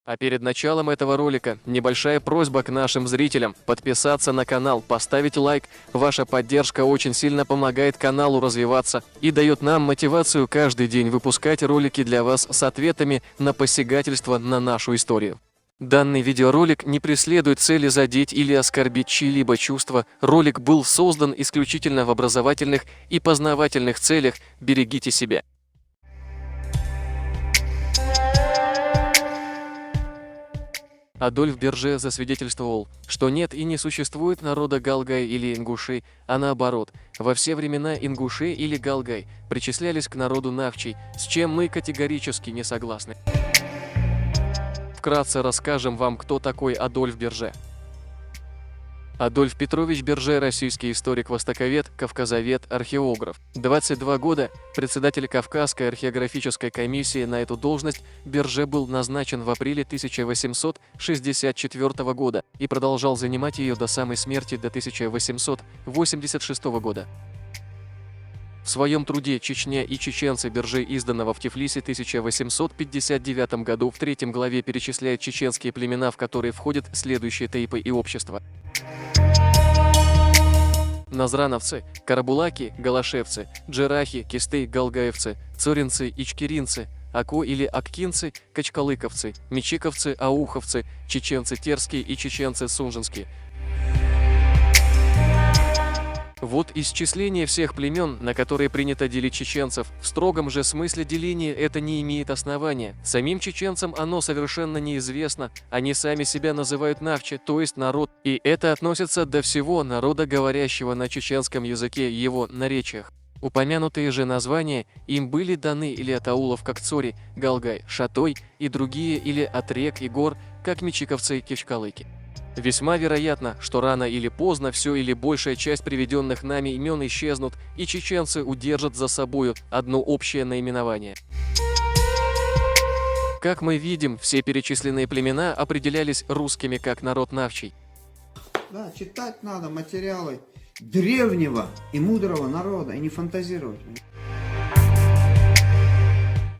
А перед началом этого ролика небольшая просьба к нашим зрителям подписаться на канал, поставить лайк. Ваша поддержка очень сильно помогает каналу развиваться и дает нам мотивацию каждый день выпускать ролики для вас с ответами на посягательство на нашу историю. Данный видеоролик не преследует цели задеть или оскорбить чьи-либо чувства. Ролик был создан исключительно в образовательных и познавательных целях. Берегите себя. Адольф Берже засвидетельствовал, что нет и не существует народа галгай или ингушей, а наоборот, во все времена ингушей или галгай причислялись к народу навчий, с чем мы категорически не согласны. Вкратце расскажем вам, кто такой Адольф Берже. Адольф Петрович Берже – российский историк-востоковед, кавказовед, археограф. 22 года, председатель Кавказской археографической комиссии. На эту должность Берже был назначен в апреле 1864 года и продолжал занимать ее до самой смерти до 1886 года. В своем труде «Чечня и чеченцы» Берже, изданного в Тифлисе 1859 году, в 3 главе перечисляет чеченские племена, в которые входят следующие тейпы и общества: назрановцы, карабулаки, галашевцы, джерахи, кисты, галгаевцы, цоринцы, ичкеринцы, ако или аккинцы, качкалыковцы, мечиковцы, ауховцы, чеченцы терские и чеченцы сунжинские. Вот исчисление всех племен, на которые принято делить чеченцев. В строгом же смысле деления это не имеет основания. Самим чеченцам оно совершенно неизвестно. Они сами себя называют навчи, то есть народ. И это относится до всего народа, говорящего на чеченском языке, его наречиях. Упомянутые же названия им были даны или от аулов, как Цори, Галгай, Шатой, и другие, или от рек и гор, как мечиковцы и кичкалыки. Весьма вероятно, что рано или поздно все или большая часть приведенных нами имен исчезнут, и чеченцы удержат за собою одно общее наименование. Как мы видим, все перечисленные племена определялись русскими как народ навчий. Да, читать надо материалы древнего и мудрого народа, и не фантазировать.